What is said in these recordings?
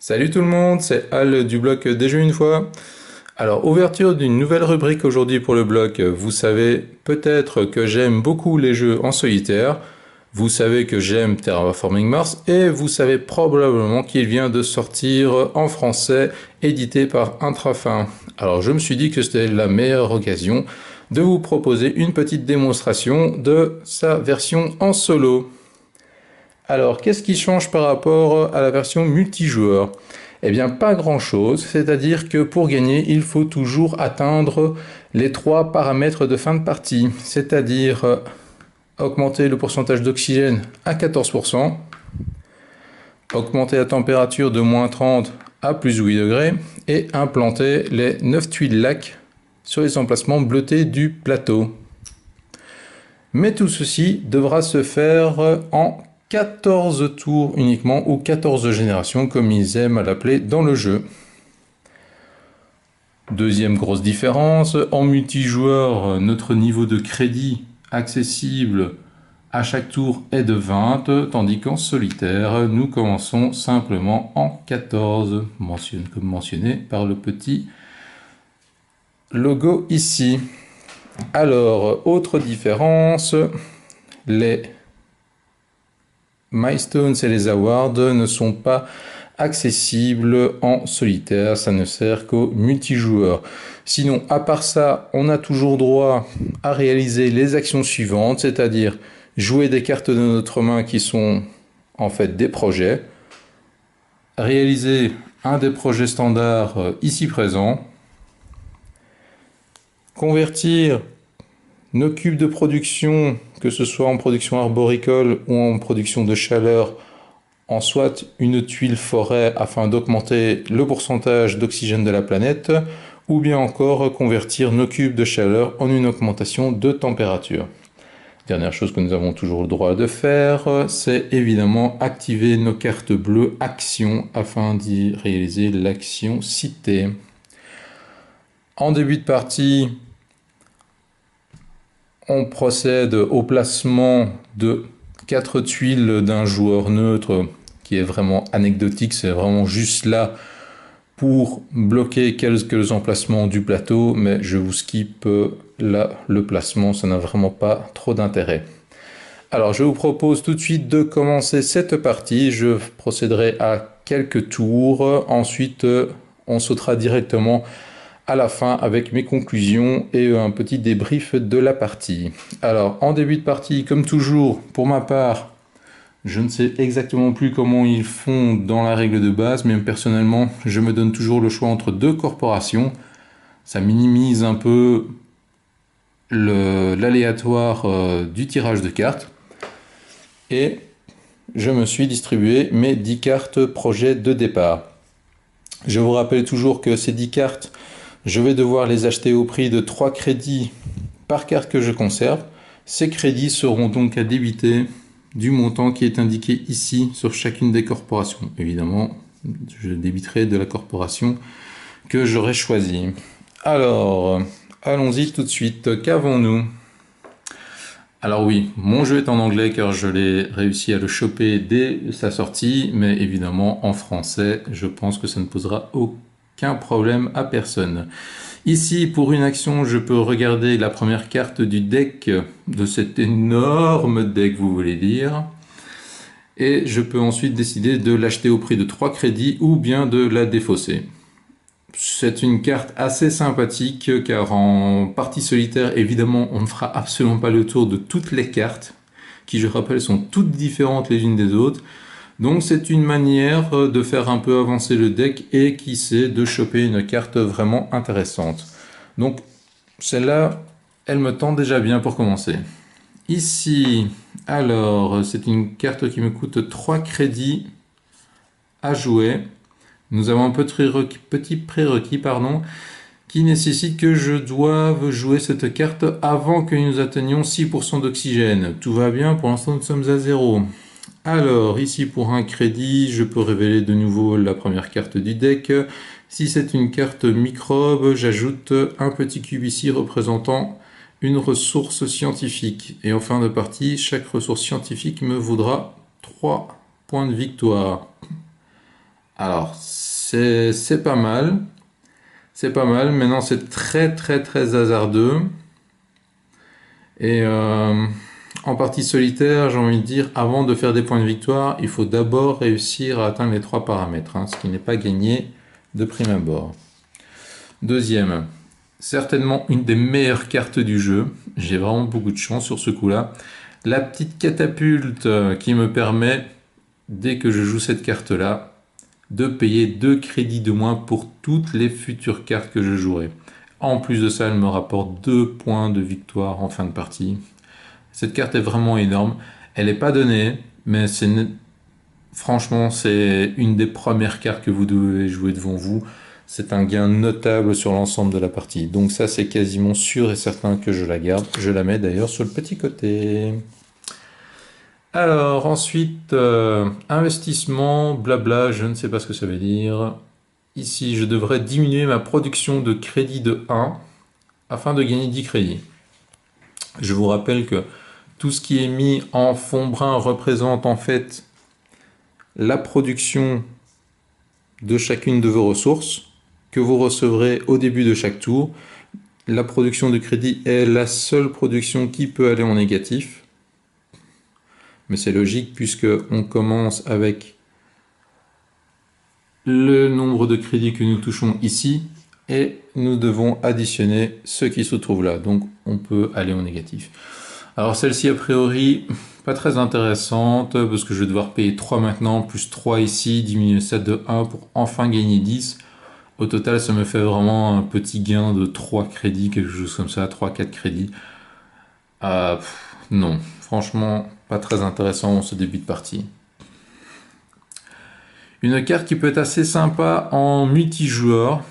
Salut tout le monde, c'est Al du blog Des Jeux une fois. Alors, ouverture d'une nouvelle rubrique aujourd'hui pour le blog. Vous savez peut-être que j'aime beaucoup les jeux en solitaire. Vous savez que j'aime Terraforming Mars et vous savez probablement qu'il vient de sortir en français, édité par Intrafin. Alors, je me suis dit que c'était la meilleure occasion de vous proposer une petite démonstration de sa version en solo. Alors, qu'est-ce qui change par rapport à la version multijoueur? Eh bien, pas grand-chose, c'est-à-dire que pour gagner, il faut toujours atteindre les trois paramètres de fin de partie, c'est-à-dire augmenter le pourcentage d'oxygène à 14%, augmenter la température de moins 30 à plus 8 degrés et implanter les 9 tuiles lac sur les emplacements bleutés du plateau. Mais tout ceci devra se faire en 14 tours uniquement, ou 14 générations comme ils aiment à l'appeler dans le jeu. Deuxième grosse différence, en multijoueur, notre niveau de crédit accessible à chaque tour est de 20, tandis qu'en solitaire, nous commençons simplement en 14, comme mentionné par le petit logo ici. Alors, autre différence, les milestones et les awards ne sont pas accessibles en solitaire, ça ne sert qu'aux multijoueurs. Sinon, à part ça, on a toujours droit à réaliser les actions suivantes, c'est-à-dire jouer des cartes de notre main qui sont en fait des projets, réaliser un des projets standards ici présents, convertir nos cubes de production, que ce soit en production arboricole ou en production de chaleur, en soit une tuile forêt afin d'augmenter le pourcentage d'oxygène de la planète, ou bien encore convertir nos cubes de chaleur en une augmentation de température. Dernière chose que nous avons toujours le droit de faire, c'est évidemment activer nos cartes bleues action afin d'y réaliser l'action citée. En début de partie, on procède au placement de 4 tuiles d'un joueur neutre qui est vraiment anecdotique, c'est vraiment juste là pour bloquer quelques emplacements du plateau, mais je vous skip là le placement, ça n'a vraiment pas trop d'intérêt. Alors je vous propose tout de suite de commencer cette partie, je procéderai à quelques tours, ensuite on sautera directement à la fin avec mes conclusions et un petit débrief de la partie. Alors en début de partie, comme toujours, pour ma part, je ne sais exactement plus comment ils font dans la règle de base, mais personnellement, je me donne toujours le choix entre deux corporations. Ça minimise un peu l'aléatoire du tirage de cartes. Et je me suis distribué mes 10 cartes projet de départ. Je vous rappelle toujours que ces 10 cartes, je vais devoir les acheter au prix de 3 crédits par carte que je conserve. Ces crédits seront donc à débiter du montant qui est indiqué ici sur chacune des corporations. Évidemment, je débiterai de la corporation que j'aurai choisie. Alors, allons-y tout de suite. Qu'avons-nous? Alors oui, mon jeu est en anglais car je l'ai réussi à le choper dès sa sortie, mais évidemment en français, je pense que ça ne posera aucun problème à personne. Ici, pour une action, je peux regarder la première carte du deck, de cet énorme deck, vous voulez dire. Et je peux ensuite décider de l'acheter au prix de 3 crédits ou bien de la défausser. C'est une carte assez sympathique car en partie solitaire, évidemment, on ne fera absolument pas le tour de toutes les cartes, qui, je rappelle, sont toutes différentes les unes des autres. Donc c'est une manière de faire un peu avancer le deck et qui sait de choper une carte vraiment intéressante. Donc celle-là, elle me tente déjà bien pour commencer. Ici, alors, c'est une carte qui me coûte 3 crédits à jouer. Nous avons un petit prérequis, qui nécessite que je doive jouer cette carte avant que nous atteignions 6% d'oxygène. Tout va bien, pour l'instant nous sommes à 0. Alors, ici pour un crédit, je peux révéler de nouveau la première carte du deck. Si c'est une carte microbe, j'ajoute un petit cube ici représentant une ressource scientifique. Et en fin de partie, chaque ressource scientifique me vaudra 3 points de victoire. Alors, c'est pas mal. C'est pas mal. Maintenant, c'est très hasardeux. Et en partie solitaire, j'ai envie de dire, avant de faire des points de victoire, il faut d'abord réussir à atteindre les 3 paramètres, hein, ce qui n'est pas gagné de prime abord. Deuxième, certainement une des meilleures cartes du jeu. J'ai vraiment beaucoup de chance sur ce coup-là. La petite catapulte qui me permet, dès que je joue cette carte-là, de payer 2 crédits de moins pour toutes les futures cartes que je jouerai. En plus de ça, elle me rapporte 2 points de victoire en fin de partie. Cette carte est vraiment énorme. Elle n'est pas donnée, mais franchement, c'est une des premières cartes que vous devez jouer devant vous. C'est un gain notable sur l'ensemble de la partie. Donc ça, c'est quasiment sûr et certain que je la garde. Je la mets d'ailleurs sur le petit côté. Alors ensuite, investissement, blabla, je ne sais pas ce que ça veut dire. Ici, je devrais diminuer ma production de crédit de 1 afin de gagner 10 crédits. Je vous rappelle que tout ce qui est mis en fond brun représente en fait la production de chacune de vos ressources que vous recevrez au début de chaque tour. La production de crédit est la seule production qui peut aller en négatif. Mais c'est logique puisque on commence avec le nombre de crédits que nous touchons ici et nous devons additionner ce qui se trouve là. Donc on peut aller en négatif. Alors celle-ci a priori pas très intéressante parce que je vais devoir payer 3 maintenant, plus 3 ici, diminuer ça de 1 pour enfin gagner 10. Au total, ça me fait vraiment un petit gain de 3 crédits, quelque chose comme ça, 3-4 crédits. Non, franchement, pas très intéressant ce début de partie. Une carte qui peut être assez sympa en multijoueur,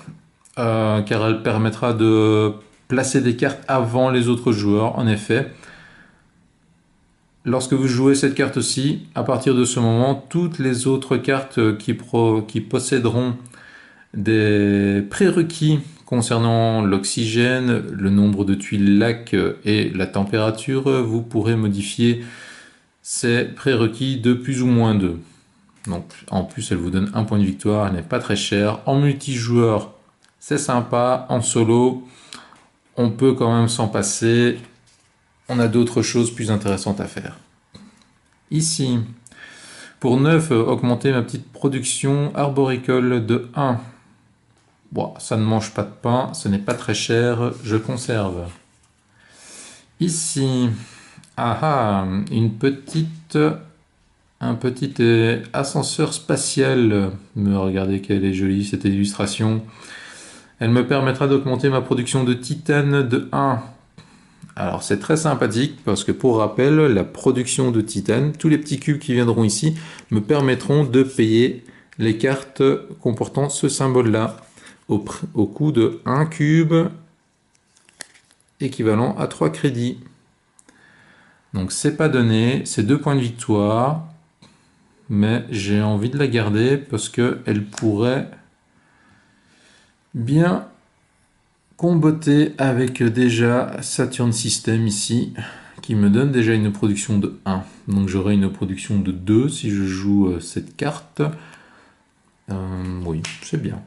car elle permettra de placer des cartes avant les autres joueurs, en effet. Lorsque vous jouez cette carte-ci, à partir de ce moment, toutes les autres cartes qui posséderont des prérequis concernant l'oxygène, le nombre de tuiles lac et la température, vous pourrez modifier ces prérequis de plus ou moins 2. Donc, en plus, elle vous donne un point de victoire, elle n'est pas très chère. En multijoueur, c'est sympa. En solo, on peut quand même s'en passer. On a d'autres choses plus intéressantes à faire. Ici, pour 9, augmenter ma petite production arboricole de 1. Bon, ça ne mange pas de pain, ce n'est pas très cher, je conserve. Ici, un petit ascenseur spatial. Regardez qu'elle est jolie cette illustration. Elle me permettra d'augmenter ma production de titane de 1. Alors c'est très sympathique parce que pour rappel, la production de titane, tous les petits cubes qui viendront ici, me permettront de payer les cartes comportant ce symbole-là au coût de 1 cube équivalent à 3 crédits. Donc c'est pas donné, c'est 2 points de victoire, mais j'ai envie de la garder parce qu'elle pourrait bien comboter avec déjà Saturn System ici, qui me donne déjà une production de 1. Donc j'aurai une production de 2 si je joue cette carte. Oui, c'est bien.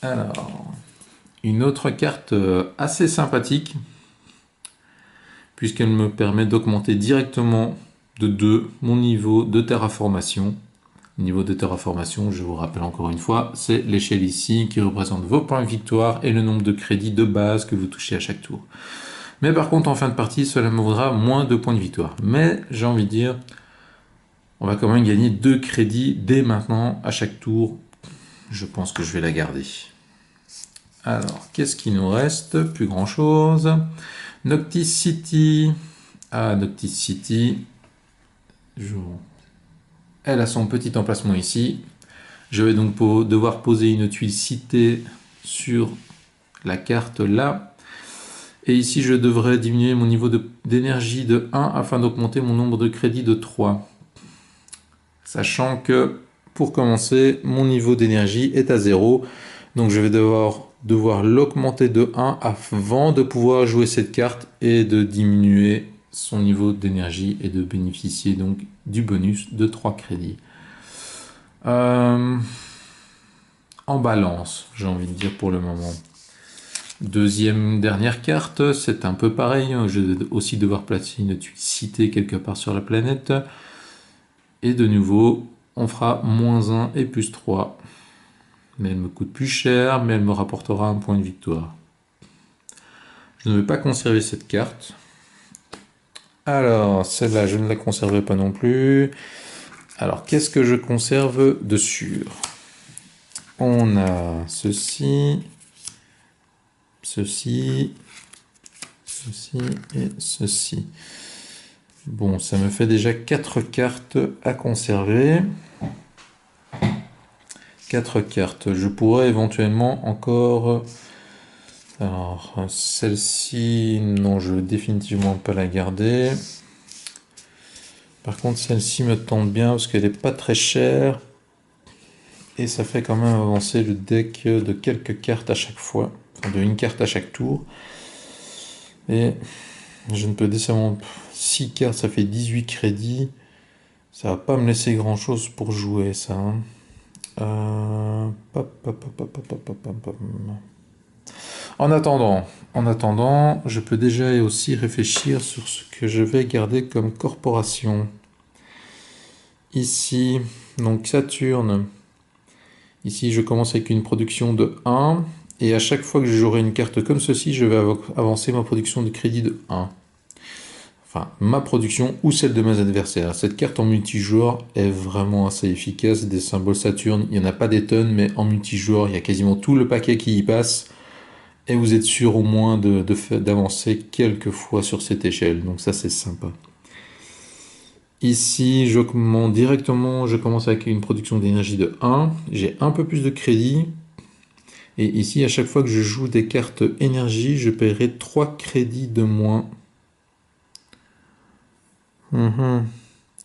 Alors, une autre carte assez sympathique, puisqu'elle me permet d'augmenter directement de 2 mon niveau de terraformation. Niveau de terraformation, je vous rappelle encore une fois, c'est l'échelle ici qui représente vos points de victoire et le nombre de crédits de base que vous touchez à chaque tour. Mais par contre, en fin de partie, cela me vaudra moins de points de victoire. Mais j'ai envie de dire, on va quand même gagner 2 crédits dès maintenant à chaque tour. Je pense que je vais la garder. Alors, qu'est-ce qui nous reste? Plus grand-chose. Noctis City. Noctis City. Elle a son petit emplacement ici. Je vais donc devoir poser une tuile cité sur la carte là. Et ici, je devrais diminuer mon niveau d'énergie de 1 afin d'augmenter mon nombre de crédits de 3. Sachant que, pour commencer, mon niveau d'énergie est à 0. Donc je vais devoir l'augmenter de 1 avant de pouvoir jouer cette carte et de diminuer son niveau d'énergie et de bénéficier donc du bonus de 3 crédits. Euh, En balance, j'ai envie de dire pour le moment. Deuxième, dernière carte, c'est un peu pareil. Je vais aussi devoir placer une cité quelque part sur la planète. Et de nouveau, on fera -1 et +3. Mais elle me coûte plus cher, mais elle me rapportera un point de victoire. Je ne vais pas conserver cette carte. Alors, celle-là, je ne la conserverai pas non plus. Alors, qu'est-ce que je conserve de sûr? On a ceci, ceci, ceci et ceci. Bon, ça me fait déjà 4 cartes à conserver. 4 cartes. Je pourrais éventuellement encore... Alors, celle-ci, non, je veux définitivement pas la garder. Par contre, celle-ci me tente bien parce qu'elle n'est pas très chère. Et ça fait quand même avancer le deck de quelques cartes à chaque fois. Enfin, de une carte à chaque tour. Et je ne peux décemment... 6 cartes, ça fait 18 crédits. Ça va pas me laisser grand-chose pour jouer, ça. En attendant, je peux déjà aussi réfléchir sur ce que je vais garder comme corporation. Ici, donc Saturne. Ici, je commence avec une production de 1. Et à chaque fois que j'aurai une carte comme ceci, je vais avancer ma production de crédit de 1. Enfin, ma production ou celle de mes adversaires. Cette carte en multijoueur est vraiment assez efficace. Des symboles Saturne, il n'y en a pas des tonnes, mais en multijoueur, il y a quasiment tout le paquet qui y passe. Et vous êtes sûr au moins d'avancer quelques fois sur cette échelle. Donc ça, c'est sympa. Ici, je commence avec une production d'énergie de 1. J'ai un peu plus de crédit. Et ici, à chaque fois que je joue des cartes énergie, je paierai 3 crédits de moins.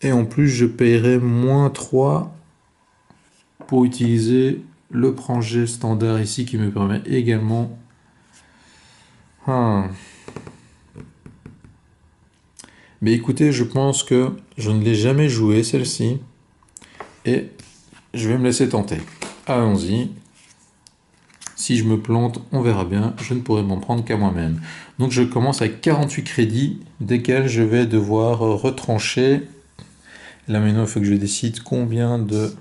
Et en plus, je paierai -3 pour utiliser le Pranger standard ici qui me permet également... Mais écoutez, je pense que je ne l'ai jamais joué celle-ci. Et je vais me laisser tenter. Allons-y. Si je me plante, on verra bien. Je ne pourrai m'en prendre qu'à moi-même. Donc je commence avec 48 crédits, desquels je vais devoir retrancher. Là maintenant, il faut que je décide combien de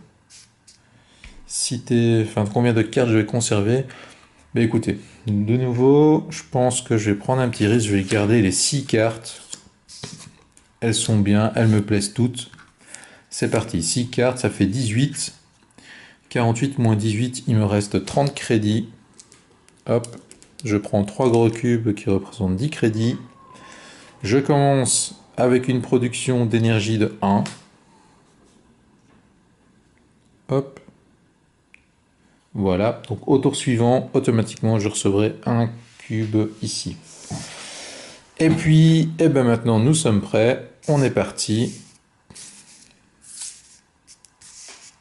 combien de cartes je vais conserver. Mais écoutez, de nouveau, je pense que je vais prendre un petit risque. Je vais garder les 6 cartes. Elles sont bien, elles me plaisent toutes. C'est parti, 6 cartes, ça fait 18. 48 moins 18, il me reste 30 crédits. Hop, je prends 3 gros cubes qui représentent 10 crédits. Je commence avec une production d'énergie de 1. Hop. Voilà, donc au tour suivant, automatiquement, je recevrai un cube ici. Et puis, maintenant, nous sommes prêts. On est parti.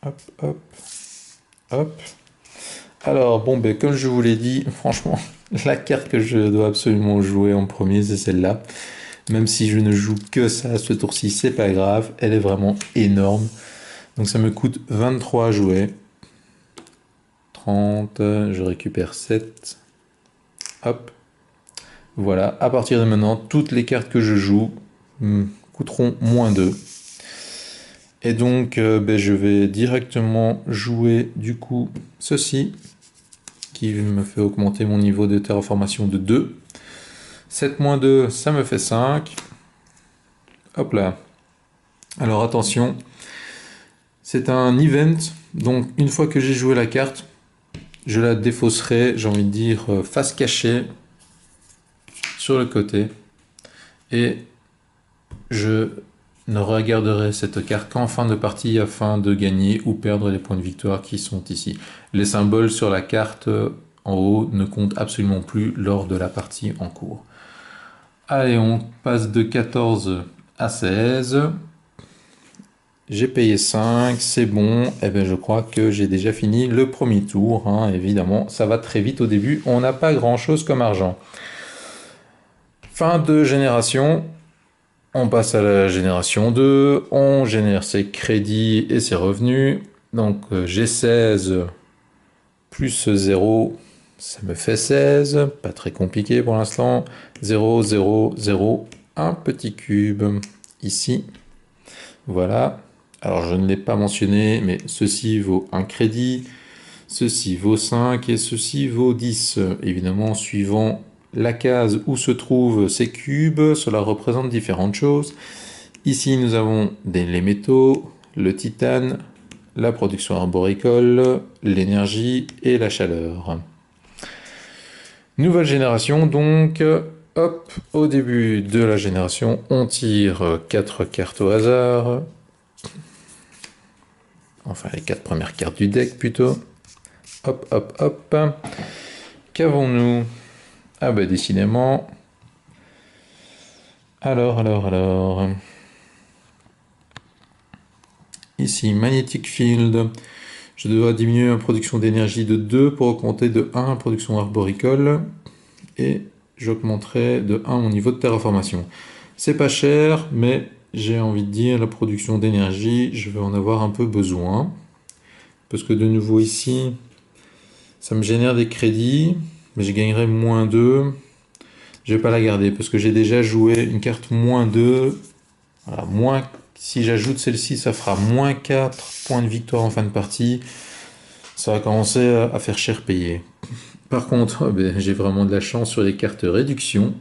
Hop, hop, hop. Alors, bon, comme je vous l'ai dit, franchement, la carte que je dois absolument jouer en premier, c'est celle-là. Même si je ne joue que ça ce tour-ci, c'est pas grave. Elle est vraiment énorme. Donc ça me coûte 23 à jouer. 30, je récupère 7. Hop. Voilà, à partir de maintenant, toutes les cartes que je joue coûteront -2. Et donc, je vais directement jouer du coup ceci, qui me fait augmenter mon niveau de terraformation de 2. 7 moins 2, ça me fait 5. Hop là. Alors attention, c'est un event, donc une fois que j'ai joué la carte, je la défausserai, j'ai envie de dire, face cachée, sur le côté. Et je ne regarderai cette carte qu'en fin de partie afin de gagner ou perdre les points de victoire qui sont ici. Les symboles sur la carte en haut ne comptent absolument plus lors de la partie en cours. Allez, on passe de 14 à 16. J'ai payé 5, c'est bon. Je crois que j'ai déjà fini le premier tour. Évidemment, ça va très vite au début. On n'a pas grand-chose comme argent. Fin de génération. On passe à la génération 2. On génère ses crédits et ses revenus. Donc j'ai 16 plus 0, ça me fait 16. Pas très compliqué pour l'instant. 0, 0, 0, un petit cube ici. Voilà. Alors je ne l'ai pas mentionné, mais ceci vaut un crédit, ceci vaut 5 et ceci vaut 10. Évidemment, suivant la case où se trouvent ces cubes, cela représente différentes choses. Ici, nous avons les métaux, le titane, la production arboricole, l'énergie et la chaleur. Nouvelle génération, donc, hop, au début de la génération, on tire 4 cartes au hasard. Enfin, les 4 premières cartes du deck, plutôt. Hop, hop, hop. Qu'avons-nous? Ah bah, décidément. Alors. Ici, Magnetic Field. Je dois diminuer ma production d'énergie de 2 pour augmenter de 1 la production arboricole. Et j'augmenterai de 1 mon niveau de terraformation. C'est pas cher, mais j'ai envie de dire la production d'énergie, je vais en avoir un peu besoin. Parce que de nouveau ici, ça me génère des crédits, mais je gagnerai moins 2. Je vais pas la garder parce que j'ai déjà joué une carte moins 2. Voilà, si j'ajoute celle-ci, ça fera moins 4 points de victoire en fin de partie. Ça va commencer à faire cher payer. Par contre, j'ai vraiment de la chance sur les cartes réduction.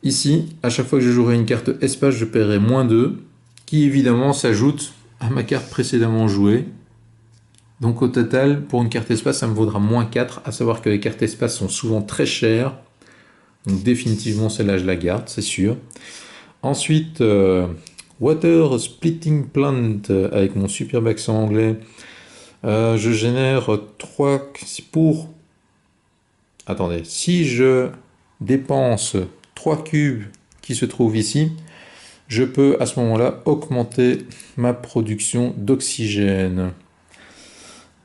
Ici, à chaque fois que je jouerai une carte espace, je paierai moins 2, qui évidemment s'ajoute à ma carte précédemment jouée. Donc au total, pour une carte espace, ça me vaudra moins 4, à savoir que les cartes espace sont souvent très chères. Donc définitivement, celle-là, je la garde, c'est sûr. Ensuite, Water Splitting Plant, avec mon superbe accent anglais. Je génère 3 pour... Attendez, si je dépense 3 cubes qui se trouvent ici, je peux à ce moment-là augmenter ma production d'oxygène.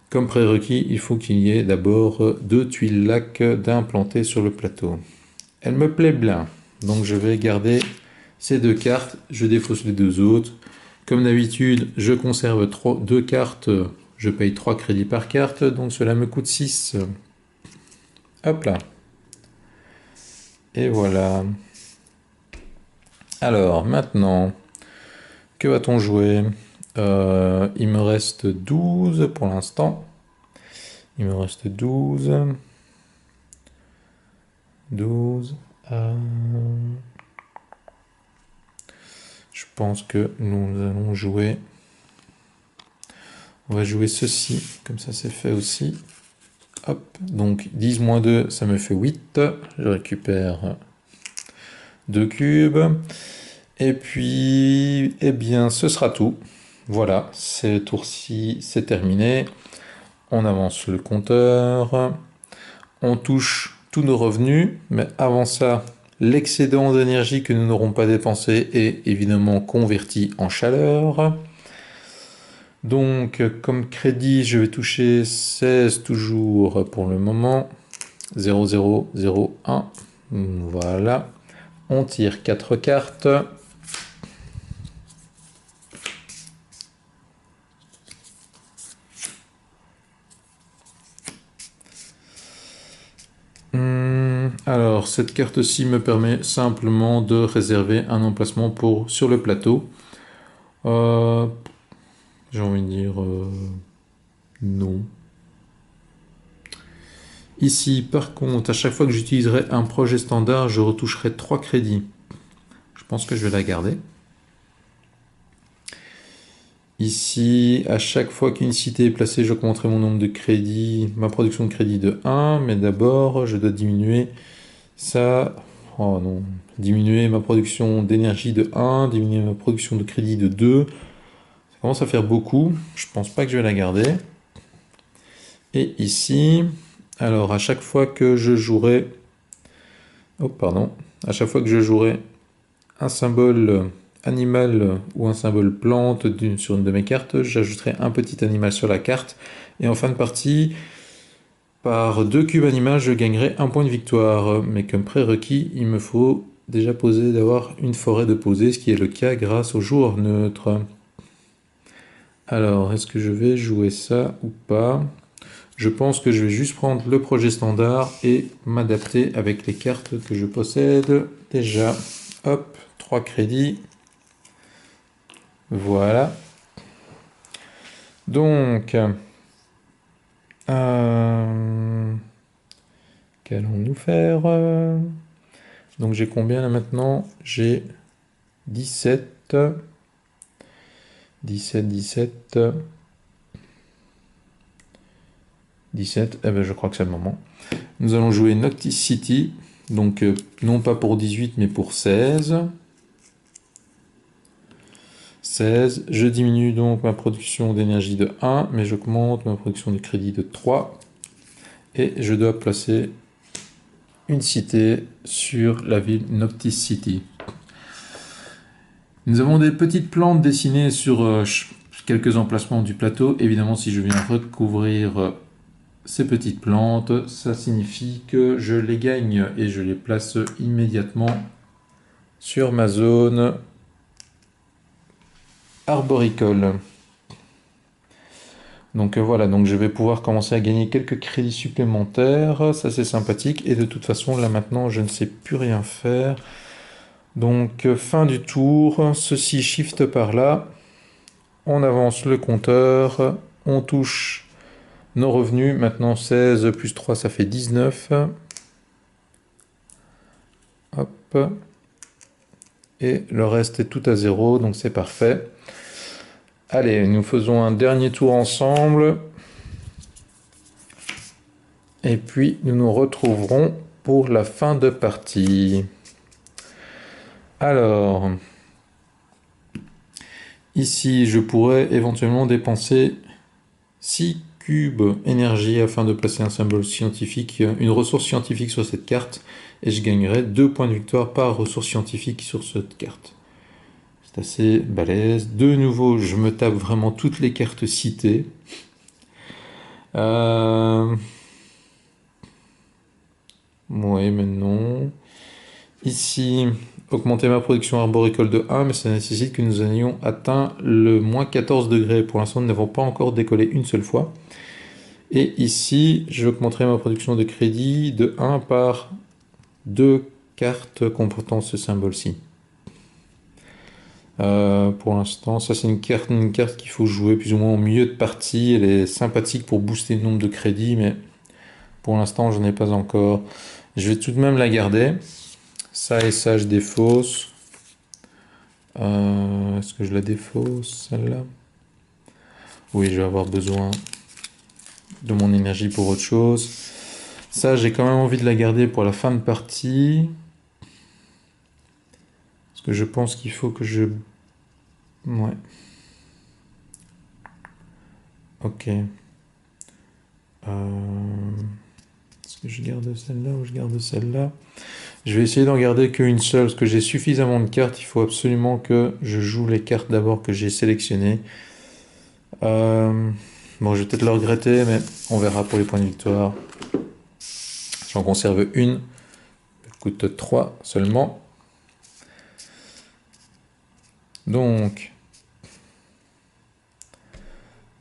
Comme prérequis, il faut qu'il y ait d'abord 2 tuiles lac d'implantées sur le plateau. Elle me plaît bien, donc je vais garder ces 2 cartes, je défausse les 2 autres. Comme d'habitude, je conserve 2 cartes, je paye 3 crédits par carte, donc cela me coûte 6. Hop là. Et voilà. Alors, maintenant, que va-t-on jouer? Il me reste 12 pour l'instant. Il me reste 12. 12. Je pense que nous allons jouer... On va jouer ceci, comme ça c'est fait aussi. Hop, donc 10 moins 2, ça me fait 8. Je récupère 2 cubes. Et puis, eh bien, ce sera tout. Voilà, ce tour-ci, c'est terminé. On avance le compteur. On touche tous nos revenus. Mais avant ça, l'excédent d'énergie que nous n'aurons pas dépensé est évidemment converti en chaleur. Donc, comme crédit, je vais toucher 16 toujours pour le moment. 0, 0, 0, 1. Voilà. On tire 4 cartes. Alors, cette carte-ci me permet simplement de réserver un emplacement sur le plateau. J'ai envie de dire non. Ici, par contre, à chaque fois que j'utiliserai un projet standard, je retoucherai 3 crédits. Je pense que je vais la garder. Ici, à chaque fois qu'une cité est placée, j'augmenterai mon nombre de crédits, ma production de crédit de 1, mais d'abord, je dois diminuer ça. Oh non, diminuer ma production d'énergie de 1, diminuer ma production de crédit de 2. Ça commence à faire beaucoup. Je pense pas que je vais la garder. Et ici, alors à chaque fois que je jouerai... Oh, pardon. À chaque fois que je jouerai un symbole animal ou un symbole plante sur une de mes cartes, j'ajouterai un petit animal sur la carte. Et en fin de partie, par 2 cubes animal, je gagnerai 1 point de victoire. Mais comme prérequis, il me faut déjà d'avoir une forêt de poser, ce qui est le cas grâce au joueur neutre. Alors, est-ce que je vais jouer ça ou pas? Je pense que je vais juste prendre le projet standard et m'adapter avec les cartes que je possède déjà. Hop, 3 crédits. Voilà. Donc, qu'allons-nous faire? Donc j'ai combien là maintenant? J'ai 17. 17, 17. 17, eh ben je crois que c'est le moment. Nous allons jouer Noctis City, donc non pas pour 18 mais pour 16. 16, je diminue donc ma production d'énergie de 1, mais j'augmente ma production de crédit de 3. Et je dois placer une cité sur la ville Noctis City. Nous avons des petites plantes dessinées sur quelques emplacements du plateau. Évidemment, si je viens recouvrir ces petites plantes, ça signifie que je les gagne et je les place immédiatement sur ma zone arboricole. Donc voilà, donc je vais pouvoir commencer à gagner quelques crédits supplémentaires, ça c'est sympathique, et de toute façon là maintenant je ne sais plus rien faire. Donc fin du tour, ceci shift par là, on avance le compteur, on touche nos revenus, maintenant 16 plus 3 ça fait 19. Hop. Et le reste est tout à zéro, donc c'est parfait. Allez, nous faisons un dernier tour ensemble. Et puis, nous nous retrouverons pour la fin de partie. Alors, ici, je pourrais éventuellement dépenser 6 cubes énergie afin de placer un symbole scientifique, une ressource scientifique sur cette carte. Et je gagnerai 2 points de victoire par ressource scientifique sur cette carte. C'est assez balèze. De nouveau, je me tape vraiment toutes les cartes citées. Oui, mais non. Ici, augmenter ma production arboricole de 1, mais ça nécessite que nous ayons atteint le moins 14 degrés. Pour l'instant, nous n'avons pas encore décollé une seule fois. Et ici, j'augmenterai ma production de crédit de 1 par 2 cartes comportant ce symbole-ci. Pour l'instant, ça c'est une carte qu'il faut jouer plus ou moins au milieu de partie. Elle est sympathique pour booster le nombre de crédits, mais pour l'instant, je n'ai pas encore. Je vais tout de même la garder. Ça et ça, je défausse. Est-ce que je la défausse, celle-là? Oui, je vais avoir besoin de mon énergie pour autre chose. Ça, j'ai quand même envie de la garder pour la fin de partie. Parce que je pense qu'il faut que je... Ouais. Ok. Est-ce que je garde celle-là ou je garde celle-là? Je vais essayer d'en garder qu'une seule, parce que j'ai suffisamment de cartes. Il faut absolument que je joue les cartes d'abord que j'ai sélectionnées. Bon, je vais peut-être le regretter, mais on verra pour les points de victoire. J'en conserve une. Elle coûte 3 seulement. Donc,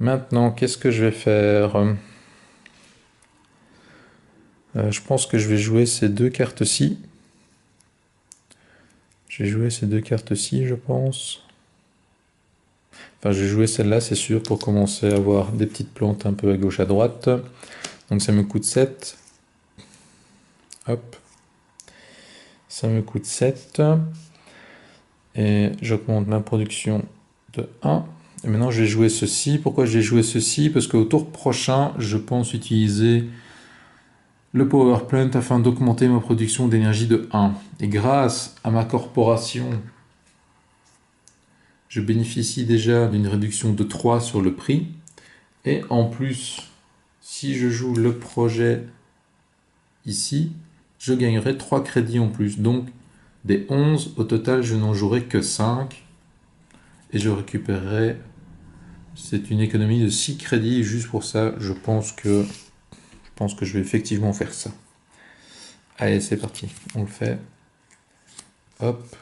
maintenant, qu'est-ce que je vais faire? Je pense que je vais jouer ces deux cartes-ci. Je vais jouer ces deux cartes-ci, je pense. Enfin, je vais jouer celle-là, c'est sûr, pour commencer à avoir des petites plantes un peu à gauche, à droite. Donc ça me coûte 7. Hop. Ça me coûte 7. Et j'augmente ma production de 1. Et maintenant, je vais jouer ceci. Pourquoi je vais jouer ceci? Parce qu'au tour prochain, je pense utiliser le power plant afin d'augmenter ma production d'énergie de 1. Et grâce à ma corporation, je bénéficie déjà d'une réduction de 3 sur le prix. Et en plus, si je joue le projet ici, je gagnerai 3 crédits en plus. Donc, des 11, au total, je n'en jouerai que 5. Et je récupérerai... C'est une économie de 6 crédits. Juste pour ça, je pense que je vais effectivement faire ça. Allez, c'est parti. On le fait. Hop.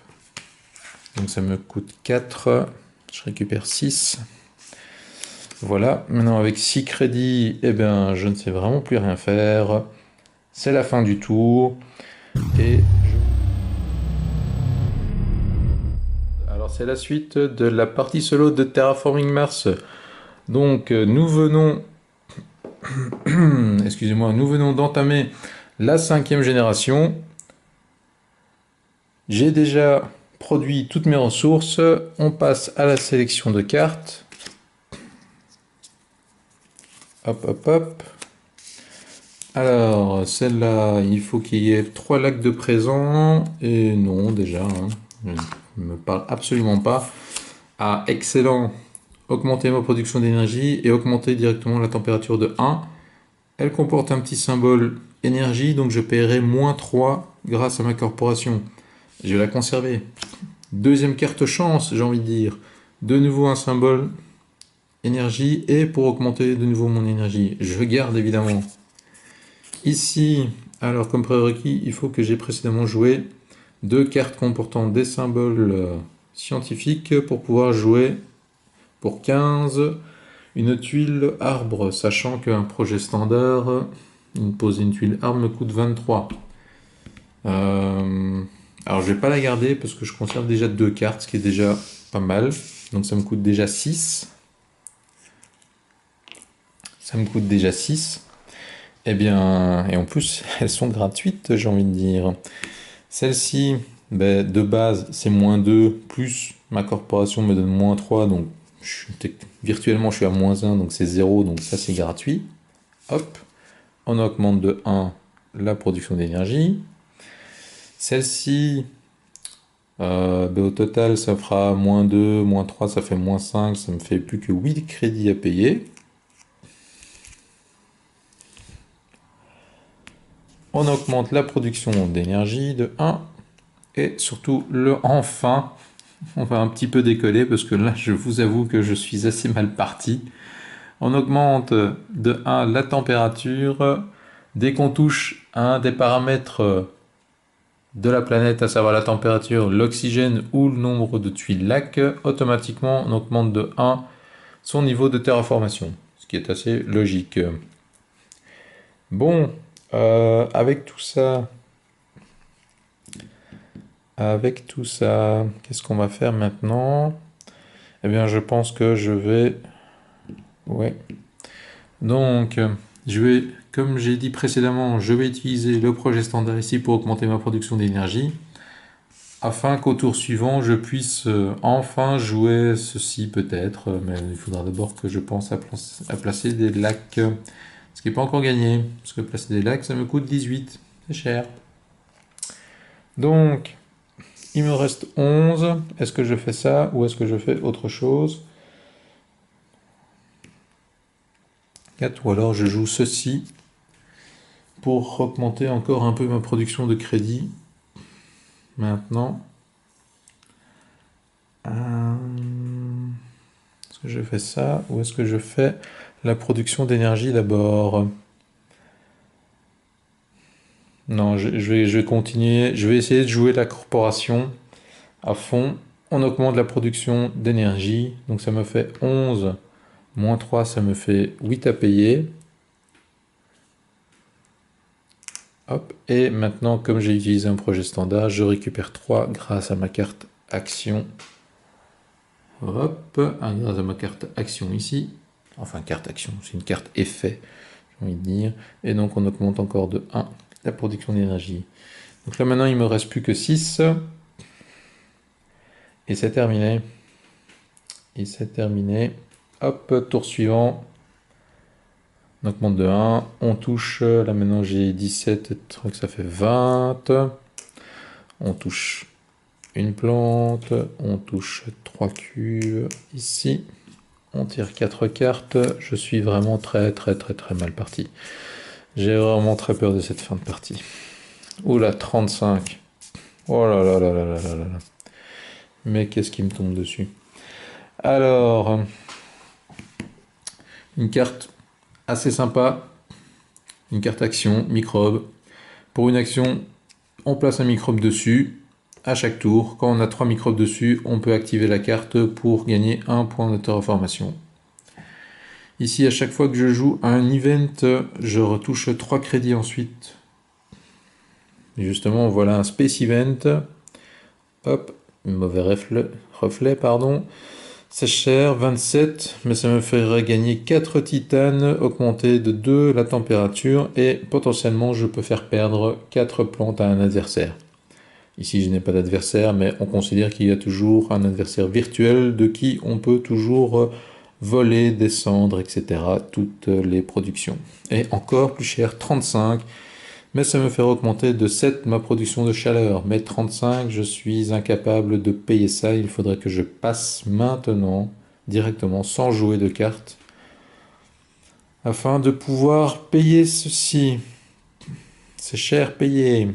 Donc ça me coûte 4. Je récupère 6. Voilà, maintenant avec 6 crédits, eh bien, je ne sais vraiment plus rien faire. C'est la fin du tour. Et alors c'est la suite de la partie solo de Terraforming Mars. Donc nous venons, excusez-moi, nous venons d'entamer la 5e génération. J'ai déjà produit toutes mes ressources. On passe à la sélection de cartes. Hop, hop, hop. Alors, celle-là, il faut qu'il y ait 3 lacs de présent. Et non, déjà, hein, je ne me parle absolument pas. Ah, excellent. Augmenter ma production d'énergie et augmenter directement la température de 1. Elle comporte un petit symbole énergie, donc je paierai -3 grâce à ma corporation. Je vais la conserver. Deuxième carte chance, j'ai envie de dire. De nouveau un symbole énergie et pour augmenter de nouveau mon énergie. Je garde évidemment. Ici, alors comme prérequis, il faut que j'ai précédemment joué 2 cartes comportant des symboles scientifiques pour pouvoir jouer pour 15 une tuile arbre, sachant qu'un projet standard, poser une tuile arbre me coûte 23. Alors je vais pas la garder parce que je conserve déjà 2 cartes, ce qui est déjà pas mal. Donc ça me coûte déjà 6. Ça me coûte déjà 6. Eh bien, et en plus, elles sont gratuites, j'ai envie de dire. Celle-ci, ben, de base, c'est -2, plus ma corporation me donne -3, donc virtuellement je suis à -1, donc c'est 0, donc ça c'est gratuit. Hop, on augmente de 1 la production d'énergie. Celle-ci, ben, au total, ça fera -2, -3, ça fait -5, ça me fait plus que 8 crédits à payer. On augmente la production d'énergie de 1 et surtout enfin, on va un petit peu décoller parce que là je vous avoue que je suis assez mal parti. On augmente de 1 la température. Dès qu'on touche un des paramètres de la planète, à savoir la température, l'oxygène ou le nombre de tuiles lac, automatiquement on augmente de 1 son niveau de terraformation, ce qui est assez logique. Bon, avec tout ça, qu'est-ce qu'on va faire maintenant? Eh bien, je pense que je vais... Ouais. Donc, comme j'ai dit précédemment, je vais utiliser le projet standard ici pour augmenter ma production d'énergie, afin qu'au tour suivant, je puisse enfin jouer ceci peut-être, mais il faudra d'abord que je pense à placer des lacs, ce qui n'est pas encore gagné, parce que placer des lacs, ça me coûte 18, c'est cher. Donc, il me reste 11. Est-ce que je fais ça ou est-ce que je fais autre chose? 4, ou alors je joue ceci pour augmenter encore un peu ma production de crédit. Maintenant, est-ce que je fais ça ou est-ce que je fais la production d'énergie d'abord? Non, je vais continuer. Je vais essayer de jouer la corporation à fond. On augmente la production d'énergie. Donc ça me fait 11. -3, ça me fait 8 à payer. Hop. Et maintenant, comme j'ai utilisé un projet standard, je récupère 3 grâce à ma carte action. Hop. Grâce à ma carte action ici. Enfin, carte action, c'est une carte effet, j'ai envie de dire. Et donc, on augmente encore de 1 la production d'énergie. Donc là, maintenant, il me reste plus que 6. Et c'est terminé. Et c'est terminé. Hop, tour suivant. On augmente de 1. On touche. Là, maintenant, j'ai 17. Je crois que ça fait 20. On touche une plante. On touche 3 cubes ici. On tire 4 cartes. Je suis vraiment très mal parti. J'ai vraiment très peur de cette fin de partie. Oula, 35. Oh là là là là là là là. Mais qu'est-ce qui me tombe dessus? Alors, une carte assez sympa. Une carte action, microbe. Pour une action, on place un microbe dessus. À chaque tour, quand on a 3 microbes dessus, on peut activer la carte pour gagner 1 point de terraformation. Ici, à chaque fois que je joue à un event, je retouche 3 crédits ensuite. Et justement, voilà un Space Event. Hop, mauvais reflet, pardon. C'est cher, 27, mais ça me ferait gagner 4 titanes, augmenter de 2 la température, et potentiellement je peux faire perdre 4 plantes à un adversaire. Ici je n'ai pas d'adversaire, mais on considère qu'il y a toujours un adversaire virtuel de qui on peut toujours voler, descendre, etc. toutes les productions. Et encore plus cher, 35, mais ça me fait augmenter de 7 ma production de chaleur. Mais 35, je suis incapable de payer ça. Il faudrait que je passe maintenant, directement, sans jouer de cartes, afin de pouvoir payer ceci. C'est cher payé.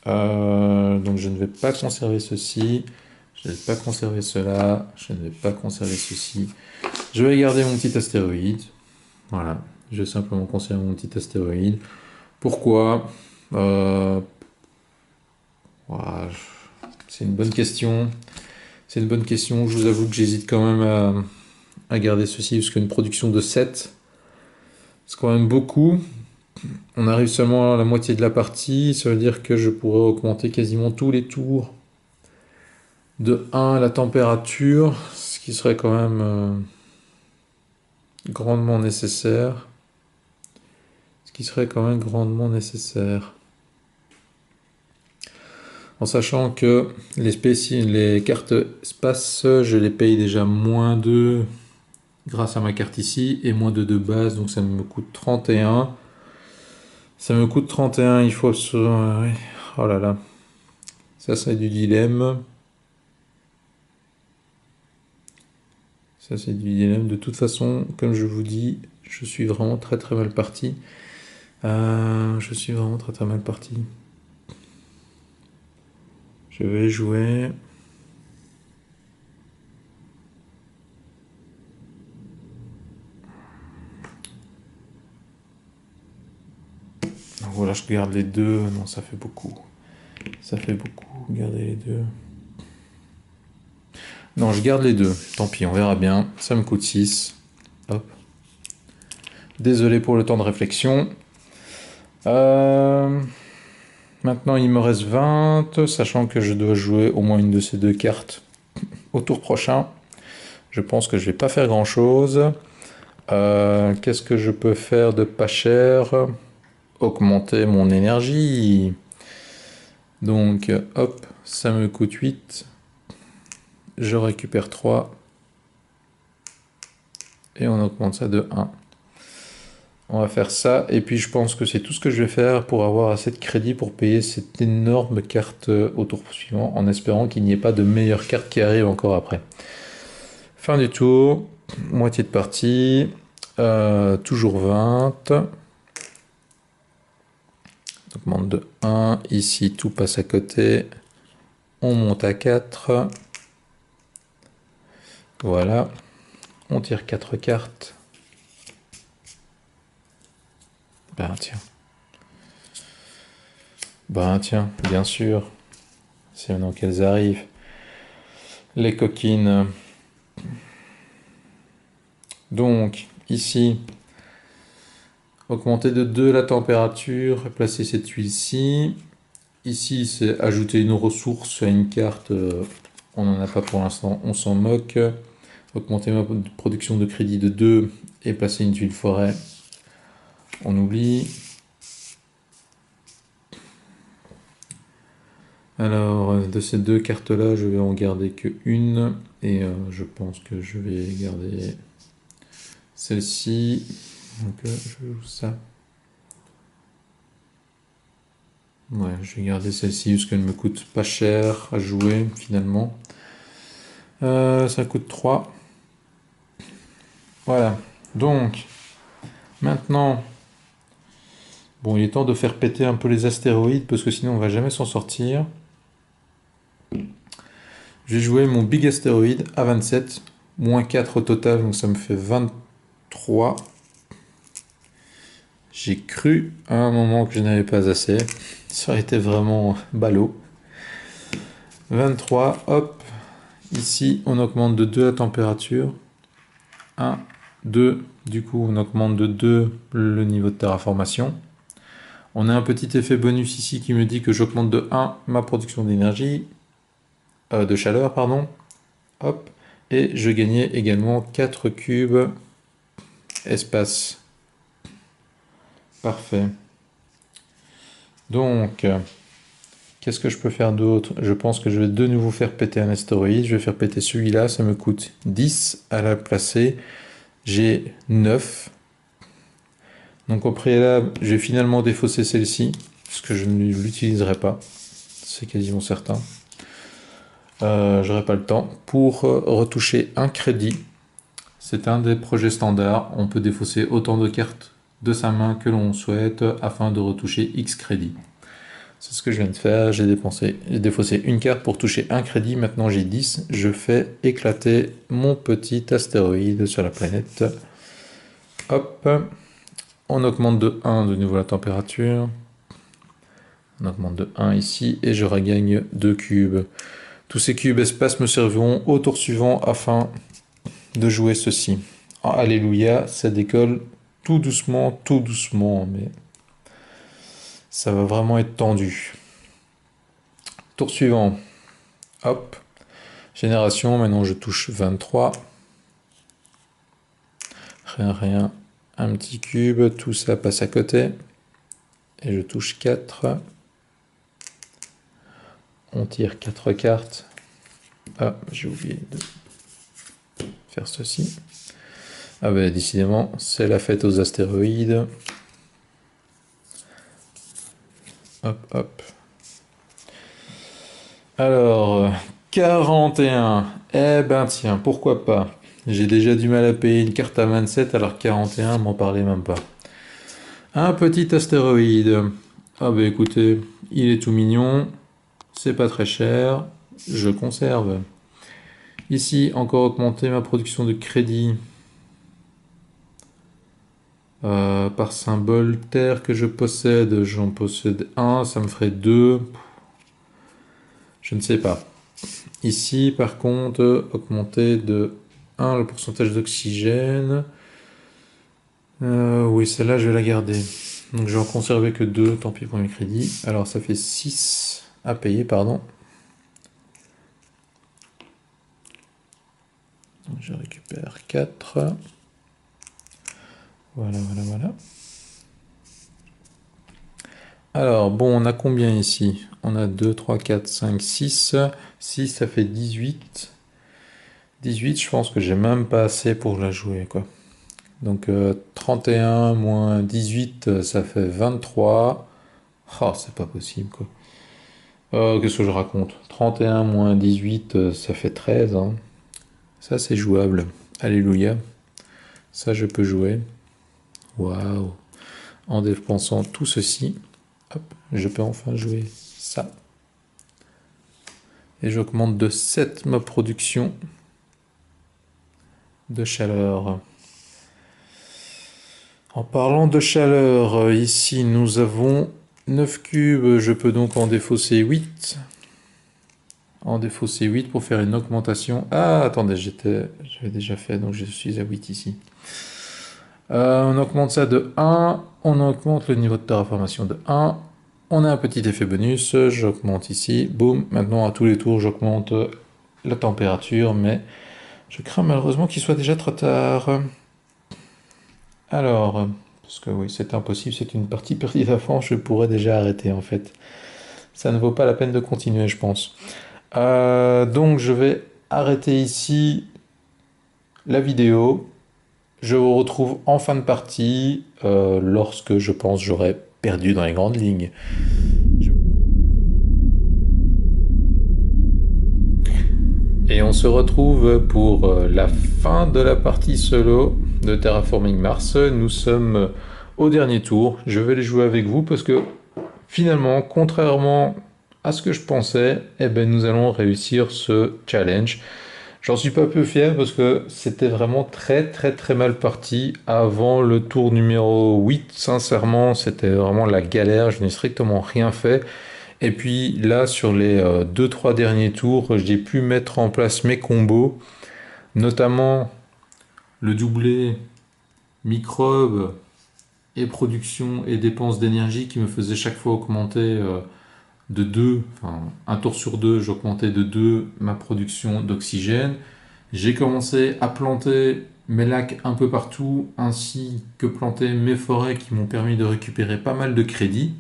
Donc je ne vais pas conserver ceci. Je ne vais pas conserver cela. Je ne vais pas conserver ceci. Je vais garder mon petit astéroïde. Voilà. Je vais simplement conserver mon petit astéroïde. Pourquoi voilà, c'est une bonne question. C'est une bonne question. Je vous avoue que j'hésite quand même à garder ceci, parce qu'une production de 7, c'est quand même beaucoup. On arrive seulement à la moitié de la partie. Ça veut dire que je pourrais augmenter quasiment tous les tours de 1 la température, ce qui serait quand même grandement nécessaire. Ce qui serait quand même grandement nécessaire. En sachant que les cartes espace, je les paye déjà moins 2 grâce à ma carte ici, et moins de base, donc ça me coûte 31. Ça me coûte 31, il faut absolument... ouais. Oh là là. Ça, c'est du dilemme. Ça, c'est du dilemme. De toute façon, comme je vous dis, je suis vraiment très très mal parti. Je suis vraiment très très mal parti. Je vais jouer... Voilà, je garde les deux. Non, ça fait beaucoup. Ça fait beaucoup. Garder les deux. Non, je garde les deux. Tant pis, on verra bien. Ça me coûte 6. Hop. Désolé pour le temps de réflexion. Maintenant, il me reste 20, sachant que je dois jouer au moins une de ces deux cartes au tour prochain. Je pense que je vais pas faire grand-chose. Qu'est-ce que je peux faire de pas cher? Augmenter mon énergie. Donc, hop, ça me coûte 8. Je récupère 3. Et on augmente ça de 1. On va faire ça, et puis je pense que c'est tout ce que je vais faire pour avoir assez de crédit pour payer cette énorme carte au tour suivant, en espérant qu'il n'y ait pas de meilleure carte qui arrive encore après. Fin du tour, moitié de partie, toujours 20. On augmente de 1, ici tout passe à côté, on monte à 4. Voilà, on tire 4 cartes. Ben tiens. Ben tiens, bien sûr. C'est maintenant qu'elles arrivent. Les coquines. Donc, ici, augmenter de 2 la température, placer cette huile-ci. Ici, c'est ajouter une ressource à une carte. On n'en a pas pour l'instant, on s'en moque. Augmenter ma production de crédit de 2 et placer une tuile forêt. On oublie. Alors, de ces deux cartes-là, je vais en garder que une. Et je pense que je vais garder celle-ci. Donc, je joue ça. Ouais, je vais garder celle-ci parce qu'elle me coûte pas cher à jouer finalement. Ça coûte 3. Voilà. Donc, maintenant... Bon, il est temps de faire péter un peu les astéroïdes parce que sinon on va jamais s'en sortir. Je vais jouer mon big astéroïde à 27, moins 4 au total, donc ça me fait 23. J'ai cru à un moment que je n'avais pas assez. Ça aurait été vraiment ballot. 23, hop. Ici, on augmente de 2 la température. 1, 2, du coup on augmente de 2 le niveau de terraformation. On a un petit effet bonus ici qui me dit que j'augmente de 1 ma production d'énergie, de chaleur, pardon. Hop, et je gagnais également 4 cubes espace. Parfait. Donc, qu'est-ce que je peux faire d'autre? Je pense que je vais de nouveau faire péter un astéroïde. Je vais faire péter celui-là, ça me coûte 10 à la placer. J'ai 9. Donc au préalable, je vais finalement défausser celle-ci, parce que je ne l'utiliserai pas. C'est quasiment certain. J'aurai pas le temps. Pour retoucher un crédit, c'est un des projets standards. On peut défausser autant de cartes de sa main que l'on souhaite afin de retoucher X crédits. C'est ce que je viens de faire. J'ai défaussé une carte pour toucher un crédit. Maintenant j'ai 10. Je fais éclater mon petit astéroïde sur la planète. Hop. On augmente de 1 de nouveau la température. On augmente de 1 ici et je regagne 2 cubes. Tous ces cubes espace me serviront au tour suivant afin de jouer ceci. Oh, alléluia, ça décolle tout doucement, mais ça va vraiment être tendu. Tour suivant. Hop. Génération, maintenant je touche 23. Rien. Un petit cube, tout ça passe à côté. Et je touche 4. On tire 4 cartes. Ah, j'ai oublié de faire ceci. Ah ben décidément, c'est la fête aux astéroïdes. Hop. Alors, 41. Eh ben tiens, pourquoi pas. J'ai déjà du mal à payer une carte à 27, alors 41, m'en parlez même pas. Un petit astéroïde. Ah ben écoutez, il est tout mignon. C'est pas très cher. Je conserve. Ici, encore augmenter ma production de crédit. Par symbole terre que je possède, j'en possède 1, ça me ferait 2. Je ne sais pas. Ici, par contre, augmenter de 1 le pourcentage d'oxygène. Oui, celle-là, je vais la garder. Donc, je vais en conserver que 2, tant pis pour mes crédits. Alors, ça fait 6 à payer, pardon. Donc, je récupère 4. Voilà. Alors, bon, on a combien ici? On a 2, 3, 4, 5, 6. 6, ça fait 18. 18, je pense que j'ai même pas assez pour la jouer, quoi. Donc, 31 moins 18, ça fait 23. Oh, c'est pas possible, quoi. Qu'est-ce que je raconte? 31 moins 18, ça fait 13, hein. Ça, c'est jouable. Alléluia. Ça, je peux jouer. Waouh. En dépensant tout ceci, hop, je peux enfin jouer ça. Et j'augmente de 7 ma production de chaleur. En parlant de chaleur, ici nous avons 9 cubes, je peux donc en défausser 8. En défausser 8 pour faire une augmentation. Ah, attendez, j'avais déjà fait, donc je suis à 8 ici. On augmente ça de 1, on augmente le niveau de terraformation de 1. On a un petit effet bonus, j'augmente ici, boum, maintenant à tous les tours j'augmente la température, mais je crains malheureusement qu'il soit déjà trop tard. Alors, parce que oui, c'est impossible, c'est une partie perdue d'avant, je pourrais déjà arrêter en fait. Ça ne vaut pas la peine de continuer, je pense. Donc je vais arrêter ici la vidéo. Je vous retrouve en fin de partie, lorsque je pense j'aurai perdu dans les grandes lignes. Et on se retrouve pour la fin de la partie solo de Terraforming Mars. Nous sommes au dernier tour. Je vais les jouer avec vous parce que finalement, contrairement à ce que je pensais, eh ben, nous allons réussir ce challenge. J'en suis pas peu fier parce que c'était vraiment très mal parti avant le tour numéro 8. Sincèrement, c'était vraiment la galère. Je n'ai strictement rien fait. Et puis là, sur les 2-3 derniers tours, j'ai pu mettre en place mes combos, notamment le doublé microbes et production et dépenses d'énergie qui me faisaient chaque fois augmenter de 2, enfin un tour sur 2, j'augmentais de 2 ma production d'oxygène. J'ai commencé à planter mes lacs un peu partout, ainsi que planter mes forêts qui m'ont permis de récupérer pas mal de crédits.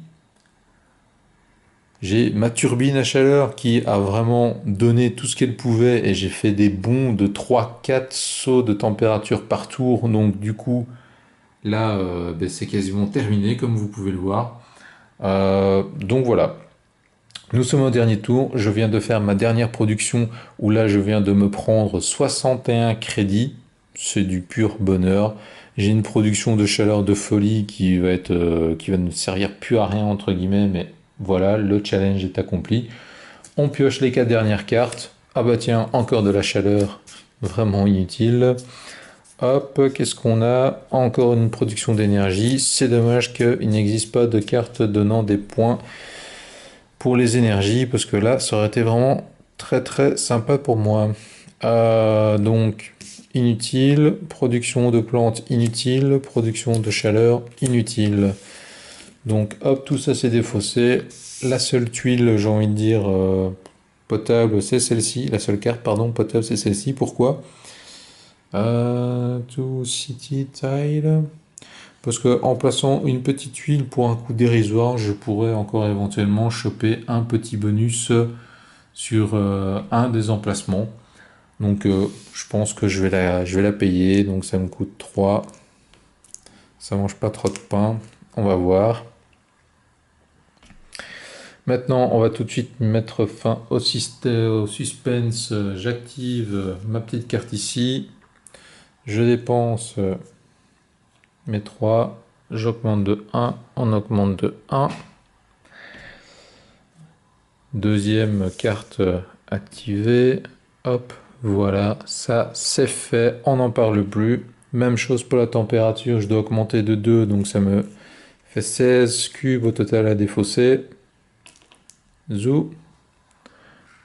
J'ai ma turbine à chaleur qui a vraiment donné tout ce qu'elle pouvait et j'ai fait des bonds de 3-4 sauts de température par tour. Donc du coup, là, ben, c'est quasiment terminé comme vous pouvez le voir. Donc voilà, nous sommes au dernier tour. Je viens de faire ma dernière production où là, je viens de me prendre 61 crédits. C'est du pur bonheur. J'ai une production de chaleur de folie qui va ne servir plus à rien entre guillemets, mais voilà, le challenge est accompli. On pioche les 4 dernières cartes. Ah bah tiens, encore de la chaleur, vraiment inutile. Hop, qu'est-ce qu'on a? Encore une production d'énergie. C'est dommage qu'il n'existe pas de carte donnant des points pour les énergies, parce que là, ça aurait été vraiment très très sympa pour moi. Donc, inutile, production de plantes inutile, production de chaleur inutile. Donc hop, tout ça c'est défaussé. La seule tuile, j'ai envie de dire, potable, c'est celle-ci. La seule carte, pardon, potable, c'est celle-ci. Pourquoi? To City Tile. Parce que en plaçant une petite tuile pour un coût dérisoire, je pourrais encore éventuellement choper un petit bonus sur un des emplacements. Donc je pense que je vais la payer. Donc ça me coûte 3. Ça mange pas trop de pain. On va voir. Maintenant, on va tout de suite mettre fin au suspense. J'active ma petite carte ici. Je dépense mes 3. J'augmente de 1. On augmente de 1. Deuxième carte activée. Hop, voilà, ça c'est fait. On n'en parle plus. Même chose pour la température. Je dois augmenter de 2. Donc ça me fait 16 cubes au total à défausser. Zou.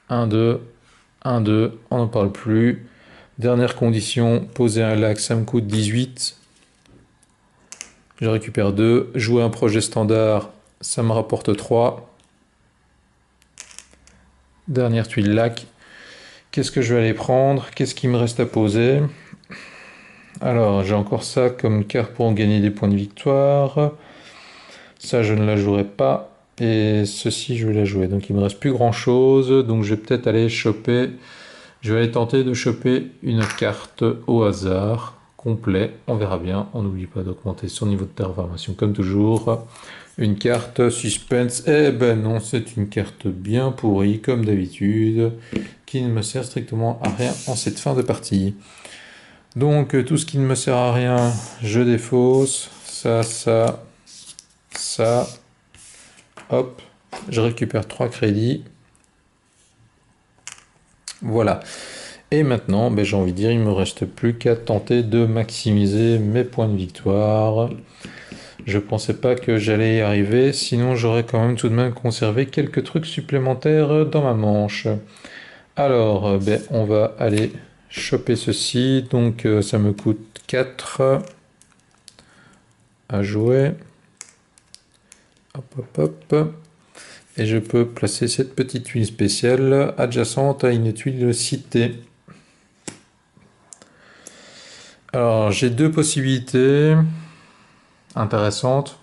1, 2, 1, 2, on n'en parle plus. Dernière condition, poser un lac, ça me coûte 18. Je récupère 2. Jouer un projet standard, ça me rapporte 3. Dernière tuile lac. Qu'est-ce que je vais aller prendre? Qu'est-ce qui me reste à poser? Alors, j'ai encore ça comme carte pour gagner des points de victoire. Ça, je ne la jouerai pas. Et ceci, je vais la jouer. Donc, il me reste plus grand-chose. Donc, je vais peut-être aller choper... Je vais aller tenter de choper une carte au hasard, complet. On verra bien. On n'oublie pas d'augmenter son niveau de transformation comme toujours. Une carte suspense. Eh ben non, c'est une carte bien pourrie, comme d'habitude, qui ne me sert strictement à rien en cette fin de partie. Donc, tout ce qui ne me sert à rien, je défausse. Ça, ça, ça. Hop, je récupère 3 crédits. Voilà. Et maintenant, ben, j'ai envie de dire, il ne me reste plus qu'à tenter de maximiser mes points de victoire. Je pensais pas que j'allais y arriver, sinon j'aurais quand même tout de même conservé quelques trucs supplémentaires dans ma manche. Alors, ben, on va aller choper ceci. Donc, ça me coûte 4 à jouer. Hop, hop, hop. Et je peux placer cette petite tuile spéciale adjacente à une tuile citée. Alors, j'ai deux possibilités intéressantes.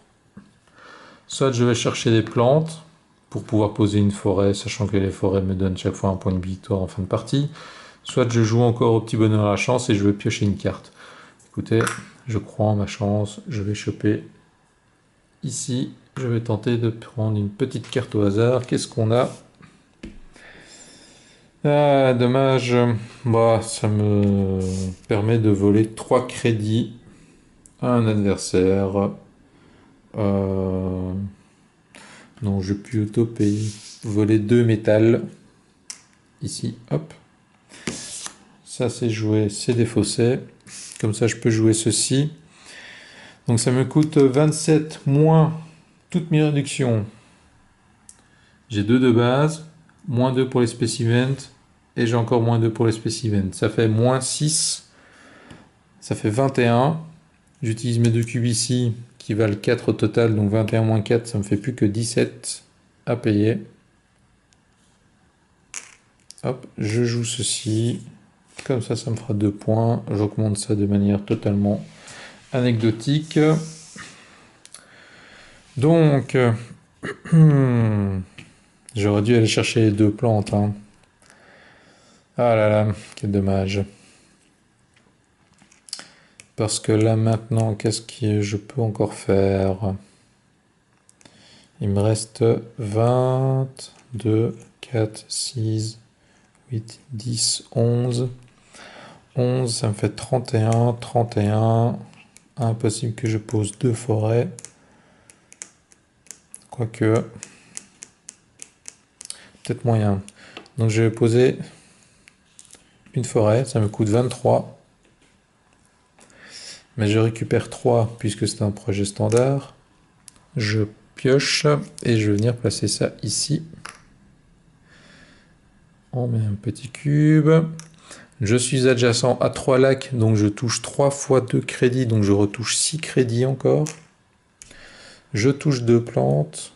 Soit je vais chercher des plantes pour pouvoir poser une forêt, sachant que les forêts me donnent chaque fois un point de victoire en fin de partie. Soit je joue encore au petit bonheur à la chance et je vais piocher une carte. Écoutez, je crois en ma chance. Je vais choper ici. Je vais tenter de prendre une petite carte au hasard. Qu'est-ce qu'on a? Ah, dommage. Bah, ça me permet de voler 3 crédits à un adversaire. Non, je peux auto-payer. Voler 2 métal. Ici, hop. Ça, c'est joué, c'est défaussé. Comme ça, je peux jouer ceci. Donc, ça me coûte 27 moins toutes mes réductions. J'ai 2 de base, moins 2 pour les spécimens, et j'ai encore moins 2 pour les spécimens. Ça fait moins 6, ça fait 21. J'utilise mes deux cubes ici qui valent 4 au total, donc 21 moins 4, ça me fait plus que 17 à payer. Hop, je joue ceci. Comme ça me fera 2 points. J'augmente ça de manière totalement anecdotique. Donc, j'aurais dû aller chercher les 2 plantes, hein. Ah là là, quel dommage. Parce que là maintenant, qu'est-ce que je peux encore faire? Il me reste 20, 2, 4, 6, 8, 10, 11. 11, ça me fait 31, 31. Impossible que je pose 2 forêts. Quoique, peut-être moyen. Donc je vais poser une forêt, ça me coûte 23. Mais je récupère 3 puisque c'est un projet standard. Je pioche et je vais venir placer ça ici. On met un petit cube. Je suis adjacent à 3 lacs, donc je touche 3 fois 2 crédits, donc je retouche 6 crédits encore. Je touche 2 plantes.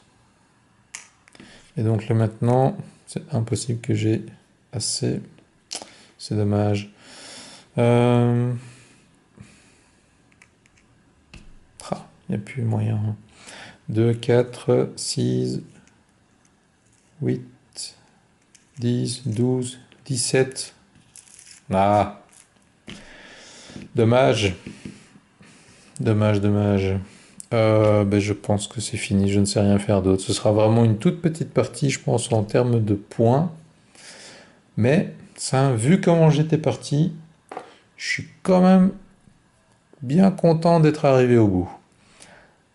Et donc là maintenant, c'est impossible que j'ai assez. C'est dommage. Il n'y a plus moyen. 2, 4, 6, 8, 10, 12, 17. Ah, dommage. Dommage, dommage. Je pense que c'est fini, je ne sais rien faire d'autre. Ce sera vraiment une toute petite partie, je pense, en termes de points. Mais, ça, vu comment j'étais parti, je suis quand même bien content d'être arrivé au bout.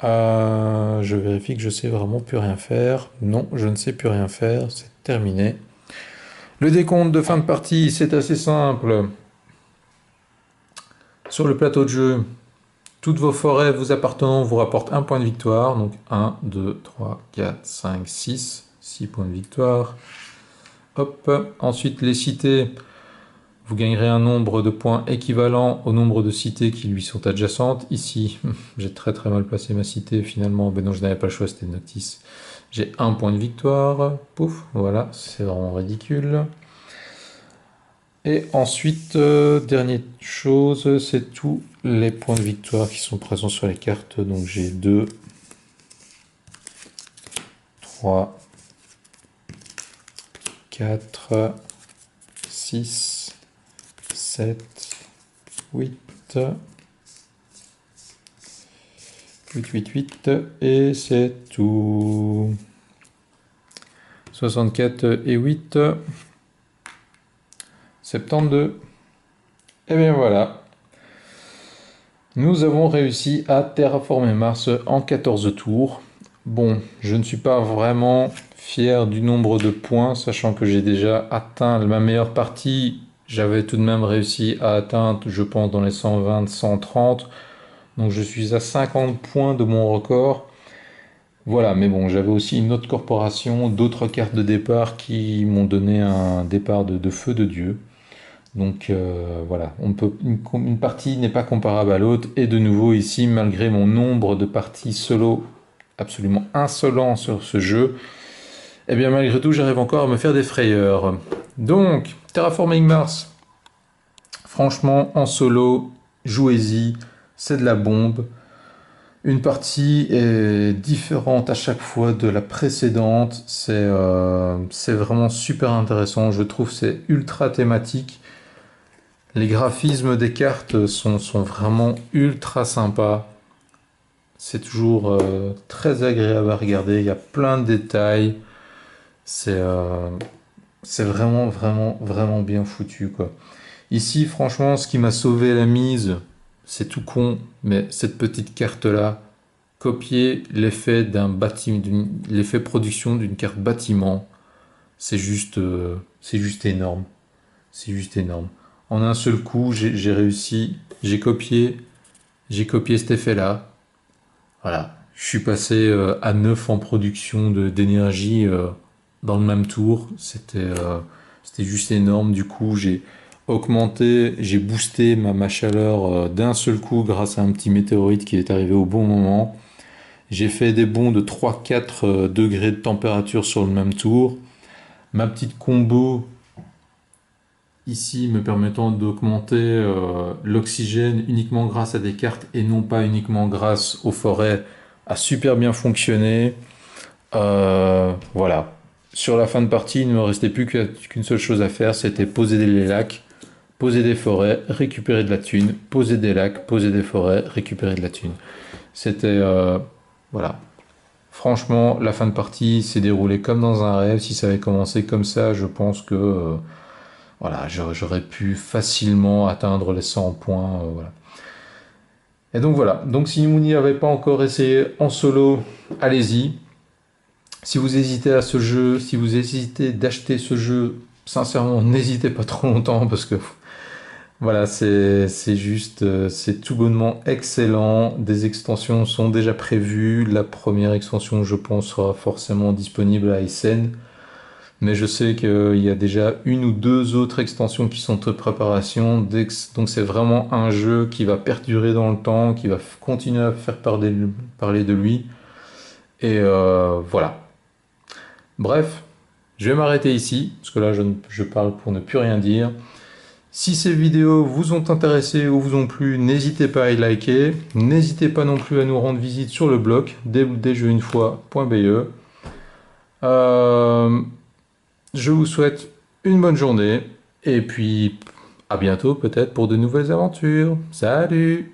Je vérifie que je sais vraiment plus rien faire. Non, je ne sais plus rien faire, c'est terminé. Le décompte de fin de partie, c'est assez simple. Sur le plateau de jeu, toutes vos forêts vous appartenant vous rapportent 1 point de victoire. Donc 1, 2, 3, 4, 5, 6. 6 points de victoire. Hop. Ensuite, les cités, vous gagnerez un nombre de points équivalent au nombre de cités qui lui sont adjacentes. Ici, j'ai très mal placé ma cité finalement. Ben non, je n'avais pas le choix, c'était Noctis. J'ai 1 point de victoire. Pouf, voilà, c'est vraiment ridicule. Et ensuite, dernière chose, c'est tous les points de victoire qui sont présents sur les cartes. Donc j'ai 2, 3, 4, 6, 7, 8, 8, et c'est tout. 64 et 8. 72. Et bien voilà. Nous avons réussi à terraformer Mars en 14 tours. Bon, je ne suis pas vraiment fier du nombre de points, sachant que j'ai déjà atteint ma meilleure partie. J'avais tout de même réussi à atteindre, je pense, dans les 120, 130. Donc je suis à 50 points de mon record. Voilà, mais bon, j'avais aussi une autre corporation, d'autres cartes de départ qui m'ont donné un départ de feu de Dieu. Donc voilà, une partie n'est pas comparable à l'autre. Et de nouveau ici, malgré mon nombre de parties solo absolument insolent sur ce jeu, eh bien malgré tout, j'arrive encore à me faire des frayeurs. Donc, Terraforming Mars, franchement, en solo, jouez-y, c'est de la bombe. Une partie est différente à chaque fois de la précédente. C'est vraiment super intéressant. Je trouve que c'est ultra thématique. Les graphismes des cartes sont vraiment ultra sympas. C'est toujours très agréable à regarder. Il y a plein de détails. C'est vraiment bien foutu, quoi. Ici, franchement, ce qui m'a sauvé la mise, c'est tout con, mais cette petite carte-là, copier l'effet d'un bâtiment, l'effet production d'une carte bâtiment, c'est juste énorme. C'est juste énorme. En un seul coup, j'ai réussi, j'ai copié cet effet-là. Voilà, je suis passé à 9 en production d'énergie dans le même tour. C'était juste énorme. Du coup, j'ai augmenté, j'ai boosté ma chaleur d'un seul coup grâce à un petit météorite qui est arrivé au bon moment. J'ai fait des bonds de 3-4 degrés de température sur le même tour. Ma petite combo ici me permettant d'augmenter l'oxygène uniquement grâce à des cartes et non pas uniquement grâce aux forêts a super bien fonctionné. Voilà. Sur la fin de partie, il ne me restait plus qu'une seule chose à faire, c'était poser des lacs, poser des forêts, récupérer de la thune, poser des lacs, poser des forêts, récupérer de la thune. C'était voilà. Franchement, la fin de partie s'est déroulée comme dans un rêve. Si ça avait commencé comme ça, je pense que voilà, j'aurais pu facilement atteindre les 100 points. Voilà. Et donc voilà. Donc si vous n'y avez pas encore essayé en solo, allez-y. Si vous hésitez à ce jeu, si vous hésitez d'acheter ce jeu, sincèrement, n'hésitez pas trop longtemps parce que voilà, c'est juste, c'est tout bonnement excellent. Des extensions sont déjà prévues. La première extension, je pense, sera forcément disponible à Essen. Mais je sais qu'il y a déjà une ou deux autres extensions qui sont en préparation. Donc c'est vraiment un jeu qui va perdurer dans le temps, qui va continuer à faire parler de lui. Et voilà. Bref, je vais m'arrêter ici, parce que là je parle pour ne plus rien dire. Si ces vidéos vous ont intéressé ou vous ont plu, n'hésitez pas à y liker. N'hésitez pas non plus à nous rendre visite sur le blog desjeuxunefois.be. Euh, je vous souhaite une bonne journée et puis à bientôt peut-être pour de nouvelles aventures. Salut!